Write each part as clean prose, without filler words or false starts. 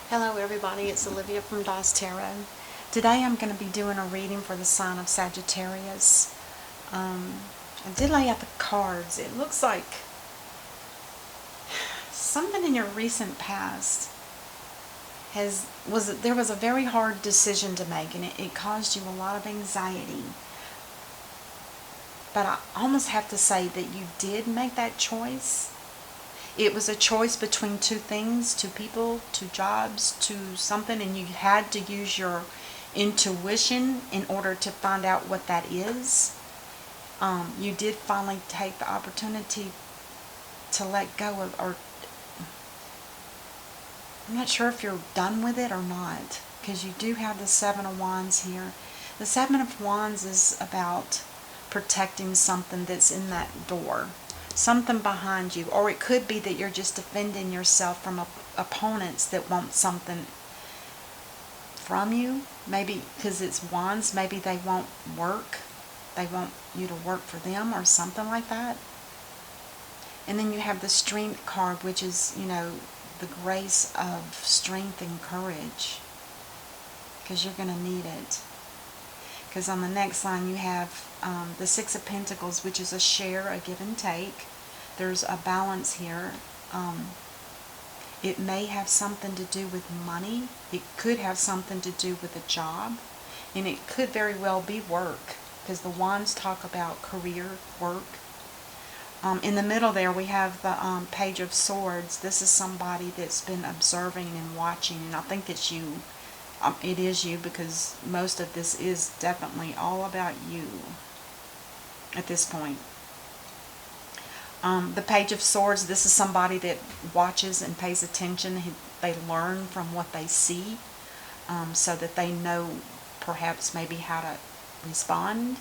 Hello everybody, it's Olivia from DOS Tarot. Today I'm going to be doing a reading for the sign of Sagittarius. I did lay out the cards. It looks like something in your recent past there was a very hard decision to make, and it caused you a lot of anxiety. But I almost have to say that you did make that choice. It was a choice between two things, two people, two jobs, two something, and you had to use your intuition in order to find out what that is. You did finally take the opportunity to let go of, or I'm not sure if you're done with it or not, because you do have the Seven of Wands here. The Seven of Wands is about protecting something that's in that door. Something behind you, or it could be that you're just defending yourself from opponents that want something from you. Maybe because it's wands, maybe they won't work. They want you to work for them or something like that. And then you have the Strength card, which is, the grace of strength and courage, because you're going to need it. Because on the next line you have the Six of Pentacles, which is a share, a give and take. There's a balance here. It may have something to do with money. It could have something to do with a job. And it could very well be work, because the wands talk about career, work. In the middle there we have the Page of Swords. This is somebody that's been observing and watching, and I think it's you. It is you, because most of this is definitely all about you at this point. The Page of Swords, this is somebody that watches and pays attention. They learn from what they see, so that they know perhaps maybe how to respond.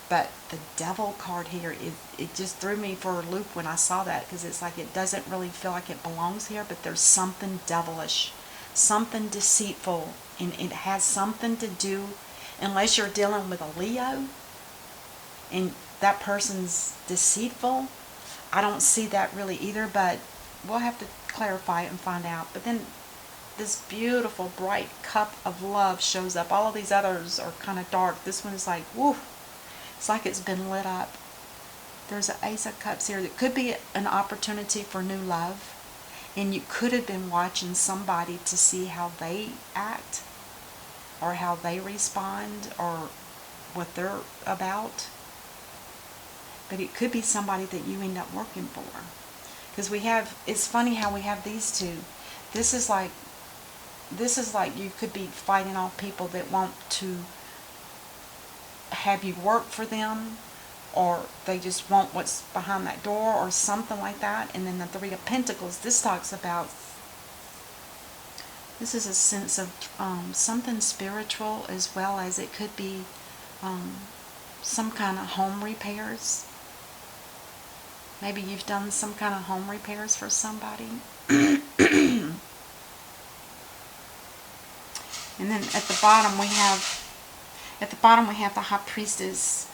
But the Devil card here, it just threw me for a loop when I saw that, because it's like it doesn't really feel like it belongs here, but there's something devilish, something deceitful, and it has something to do, unless you're dealing with a Leo and that person's deceitful. I don't see that really either, but we'll have to clarify it and find out. But then this beautiful bright cup of love shows up. All of these others are kind of dark. This one is like, woo, it's like it's been lit up. There's an Ace of Cups here. That could be an opportunity for new love. And you could have been watching somebody to see how they act, or how they respond, or what they're about. But it could be somebody that you end up working for. Because it's funny how we have these two. This is like you could be fighting off people that want to have you work for them, or they just want what's behind that door, or something like that. And then the Three of Pentacles, this talks about, this is a sense of something spiritual, as well as it could be some kind of home repairs. Maybe you've done some kind of home repairs for somebody. And then at the bottom we have the High Priestess.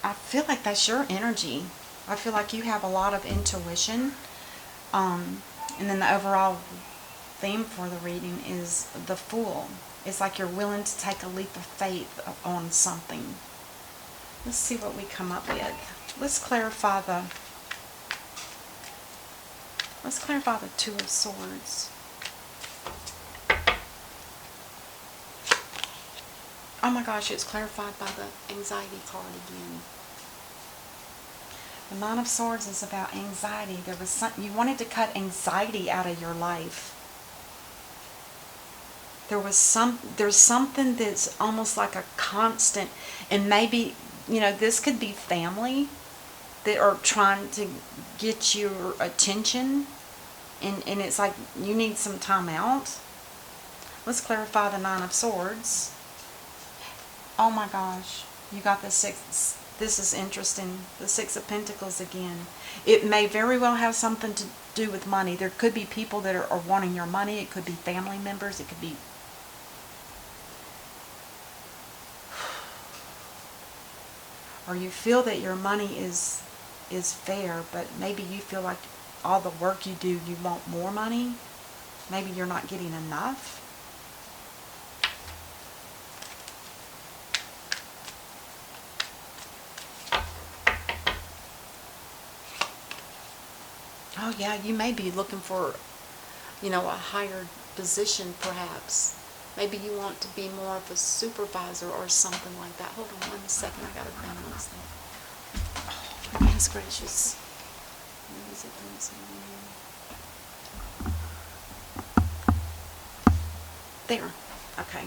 I feel like that's your energy. I feel like you have a lot of intuition. And then the overall theme for the reading is the Fool. It's like you're willing to take a leap of faith on something. Let's see what we come up with. Let's clarify the Two of Swords. Oh my gosh, it's clarified by the anxiety card again. The Nine of Swords is about anxiety. There was you wanted to cut anxiety out of your life. There's something that's almost like a constant, and maybe, this could be family that are trying to get your attention, and it's like you need some time out. Let's clarify the Nine of Swords. Oh my gosh, you got the Six. This is interesting. The Six of Pentacles again. It may very well have something to do with money. There could be people that are wanting your money. It could be family members. It could be... or you feel that your money is fair, but maybe you feel like all the work you do, you want more money. Maybe you're not getting enough. Oh yeah, you may be looking for, you know, a higher position perhaps. Maybe you want to be more of a supervisor or something like that. Hold on 1 second, I gotta balance that. Oh, goodness gracious. Where is it? There. Okay.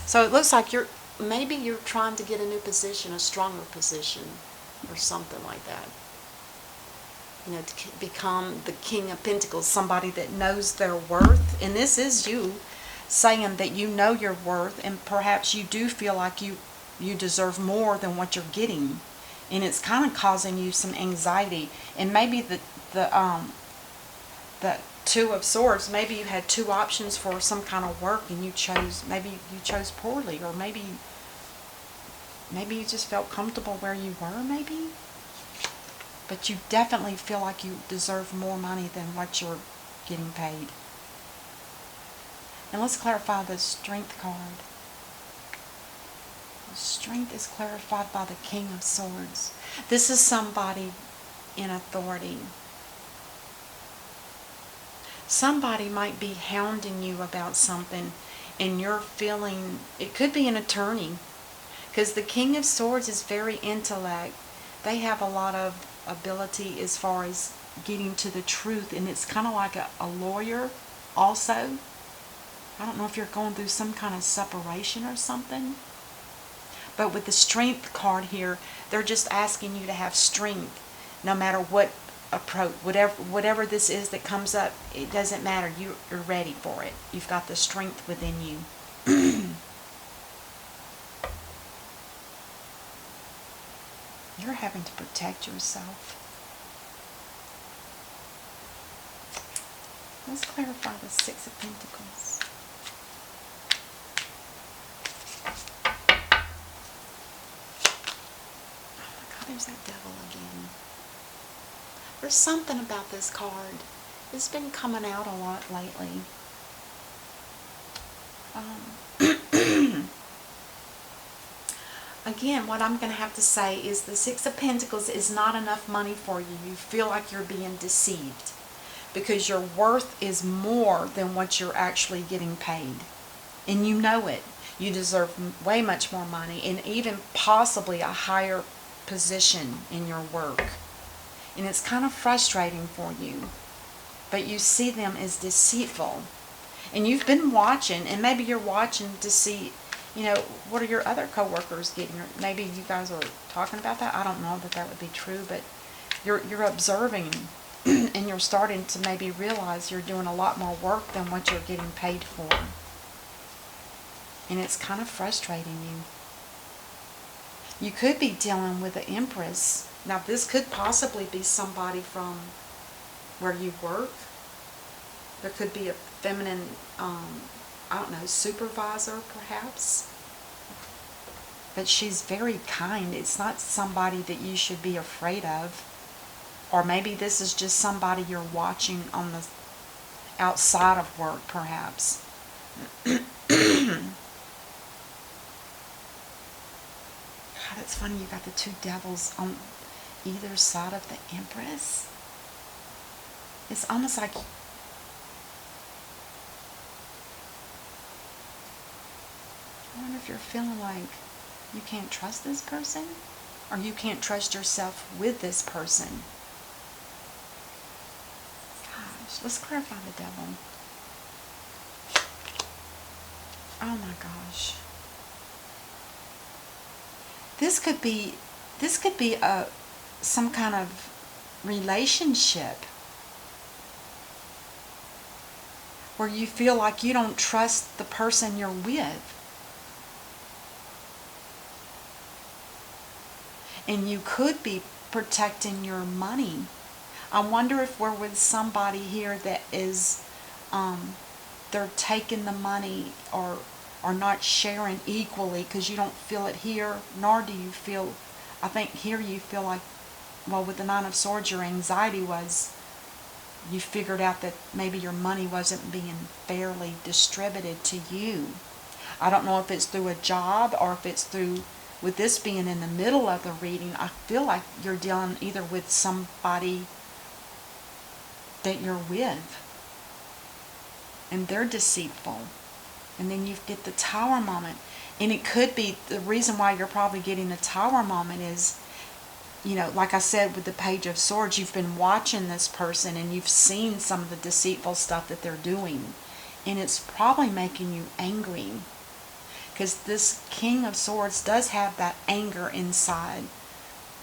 So it looks like maybe you're trying to get a new position, a stronger position, or something like that. You know, to become the King of Pentacles, somebody that knows their worth. And this is you saying that you know your worth, and perhaps you do feel like you deserve more than what you're getting. And it's kind of causing you some anxiety. And maybe the Two of Swords, maybe you had two options for some kind of work and maybe you chose poorly, or maybe you just felt comfortable where you were, maybe. But you definitely feel like you deserve more money than what you're getting paid. And let's clarify the Strength card. The Strength is clarified by the King of Swords. This is somebody in authority. Somebody might be hounding you about something, and you're feeling, it could be an attorney, because the King of Swords is very intellect. They have a lot of ability as far as getting to the truth, and it's kind of like a lawyer also. I don't know if you're going through some kind of separation or something. But with the Strength card here, they're just asking you to have strength no matter what approach, whatever this is that comes up. It doesn't matter. You're ready for it. You've got the strength within you. You're having to protect yourself. Let's clarify the Six of Pentacles. Oh my God, there's that devil again. There's something about this card. It's been coming out a lot lately. Again, what I'm going to have to say is the Six of Pentacles is not enough money for you. You feel like you're being deceived because your worth is more than what you're actually getting paid. And you know it. You deserve way much more money, and even possibly a higher position in your work. And it's kind of frustrating for you. But you see them as deceitful. And you've been watching, and maybe you're watching to see, you know, what are your other coworkers getting? Or maybe you guys are talking about that. I don't know that would be true, but you're observing and you're starting to maybe realize you're doing a lot more work than what you're getting paid for. And it's kind of frustrating you. You could be dealing with the Empress. Now, this could possibly be somebody from where you work. There could be a feminine, I don't know, supervisor perhaps. But she's very kind. It's not somebody that you should be afraid of. Or maybe this is just somebody you're watching on the outside of work perhaps. God, it's funny you got the two devils on either side of the Empress. It's almost like I wonder if you're feeling like you can't trust this person, or you can't trust yourself with this person. Gosh, let's clarify the devil. Oh my gosh. This could be some kind of relationship where you feel like you don't trust the person you're with. And you could be protecting your money. I wonder if we're with somebody here that is, they're taking the money or not sharing equally because you don't feel it here, nor do you feel, I think here you feel like, well, with the Nine of Swords, your anxiety was you figured out that maybe your money wasn't being fairly distributed to you. I don't know if it's through a job or if it's through, with this being in the middle of the reading, I feel like you're dealing either with somebody that you're with and they're deceitful. And then you get the Tower moment. And it could be, the reason why you're probably getting the Tower moment is, you know, like I said with the Page of Swords, you've been watching this person and you've seen some of the deceitful stuff that they're doing. And it's probably making you angry. Because this King of Swords does have that anger inside.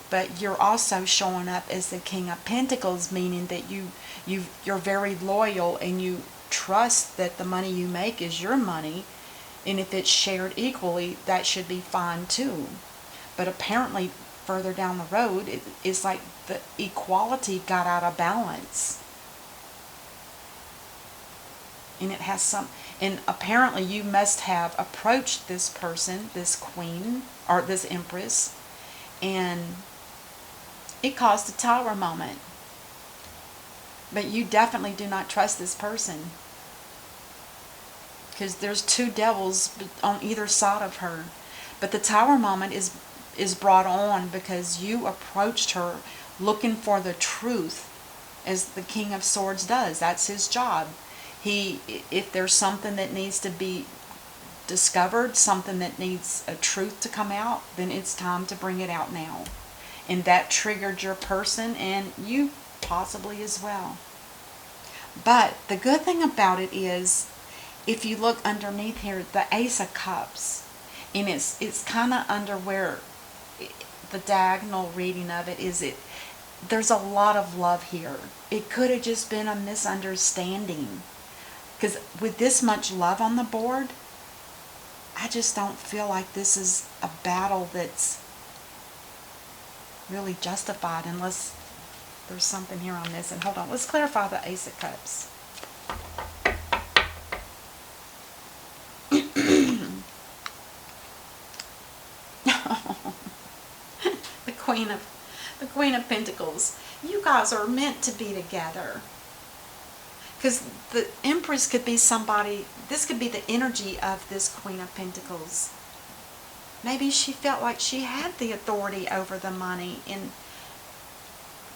But you're also showing up as the King of Pentacles, meaning that you're very loyal and you trust that the money you make is your money. And if it's shared equally, that should be fine too. But apparently, further down the road, it's like the equality got out of balance. And it has some, and apparently you must have approached this person, this queen, or this empress, and it caused a Tower moment. But you definitely do not trust this person. Because there's two devils on either side of her. But the Tower moment is brought on because you approached her looking for the truth, as the King of Swords does. That's his job. If there's something that needs to be discovered, something that needs a truth to come out, then it's time to bring it out now. And that triggered your person and you possibly as well. But the good thing about it is, if you look underneath here, the Ace of Cups, and it's kind of under where the diagonal reading of it is, there's a lot of love here. It could have just been a misunderstanding. Because with this much love on the board, I just don't feel like this is a battle that's really justified, unless there's something here on this. And hold on, let's clarify the Ace of Cups. The Queen of Pentacles. You guys are meant to be together. Because the Empress could be somebody, this could be the energy of this Queen of Pentacles. Maybe she felt like she had the authority over the money, and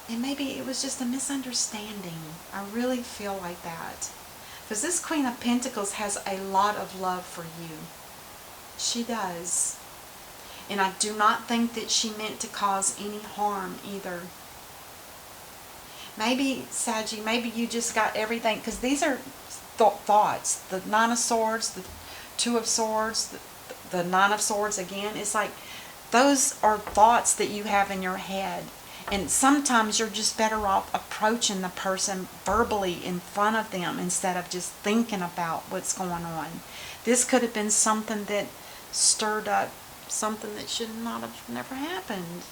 maybe it was just a misunderstanding. I really feel like that. Because this Queen of Pentacles has a lot of love for you. She does. And I do not think that she meant to cause any harm either. Maybe, Saggy, maybe you just got everything, because these are thoughts. The Nine of Swords, the Two of Swords, the Nine of Swords again. It's like those are thoughts that you have in your head. And sometimes you're just better off approaching the person verbally in front of them instead of just thinking about what's going on. This could have been something that stirred up something that should not have never happened.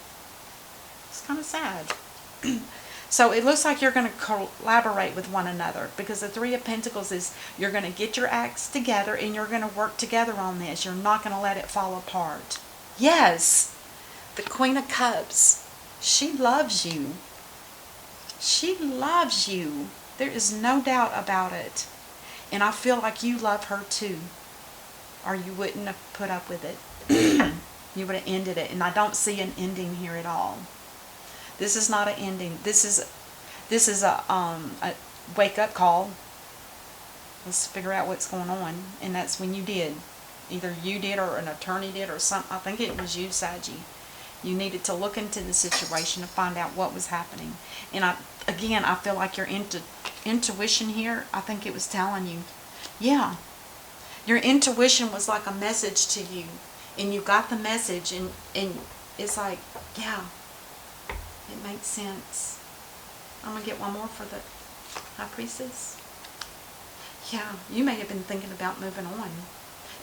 It's kind of sad. So it looks like you're going to collaborate with one another, because the Three of Pentacles is you're going to get your acts together and you're going to work together on this. You're not going to let it fall apart. Yes, the Queen of Cups. She loves you. She loves you. There is no doubt about it. And I feel like you love her too, or you wouldn't have put up with it. You would have ended it. And I don't see an ending here at all. This is not an ending. This is a wake-up call. Let's figure out what's going on. And that's when you did. Either you did or an attorney did or something. I think it was you, Saggy. You needed to look into the situation to find out what was happening. And I feel like your intuition here, I think it was telling you, yeah, your intuition was like a message to you. And you got the message, and it's like, yeah, it makes sense. I'm going to get one more for the High Priestess. Yeah, you may have been thinking about moving on.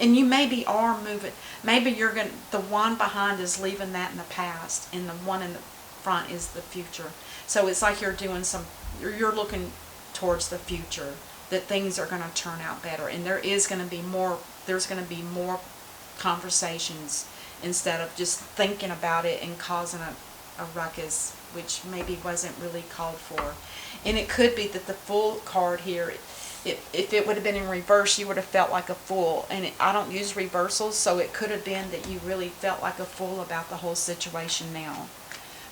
And you maybe are moving. Maybe the one behind is leaving that in the past, and the one in the front is the future. So it's like you're doing you're looking towards the future, that things are going to turn out better. And there's going to be more conversations instead of just thinking about it and causing a ruckus, which maybe wasn't really called for. And it could be that the Fool card here, if it would have been in reverse, you would have felt like a fool. And I don't use reversals, so it could have been that you really felt like a fool about the whole situation now.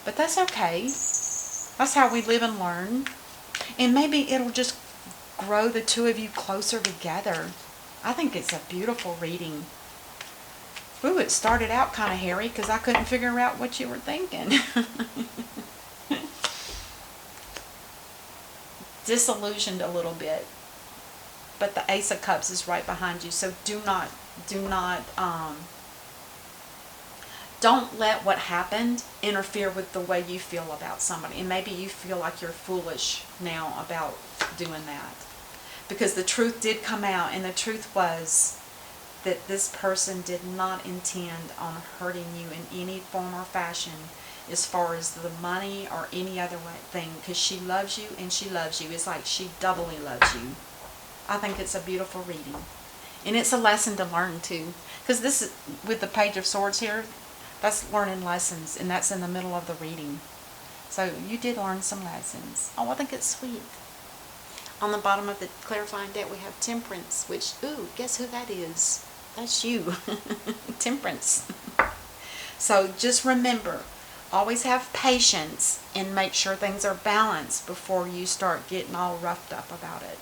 But that's okay. That's how we live and learn. And maybe it'll just grow the two of you closer together. I think it's a beautiful reading. Ooh, it started out kind of hairy because I couldn't figure out what you were thinking. Disillusioned a little bit. But the Ace of Cups is right behind you. So don't let what happened interfere with the way you feel about somebody. And maybe you feel like you're foolish now about doing that. Because the truth did come out, and the truth was that this person did not intend on hurting you in any form or fashion as far as the money or any other thing. Because she loves you and she loves you. It's like she doubly loves you. I think it's a beautiful reading. And it's a lesson to learn too. Because this is, with the Page of Swords here, that's learning lessons. And that's in the middle of the reading. So you did learn some lessons. Oh, I think it's sweet. On the bottom of the clarifying deck, we have Temperance, which, ooh, guess who that is? That's you. Temperance. So just remember, always have patience and make sure things are balanced before you start getting all roughed up about it.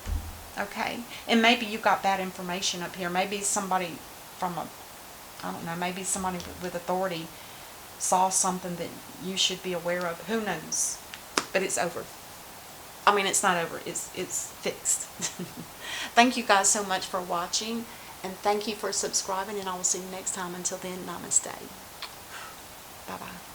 Okay? And maybe you got bad information up here. Maybe somebody from I don't know, maybe somebody with authority saw something that you should be aware of. Who knows? But it's over. I mean, it's not over. It's fixed. Thank you guys so much for watching. And thank you for subscribing. And I will see you next time. Until then, namaste. Bye-bye.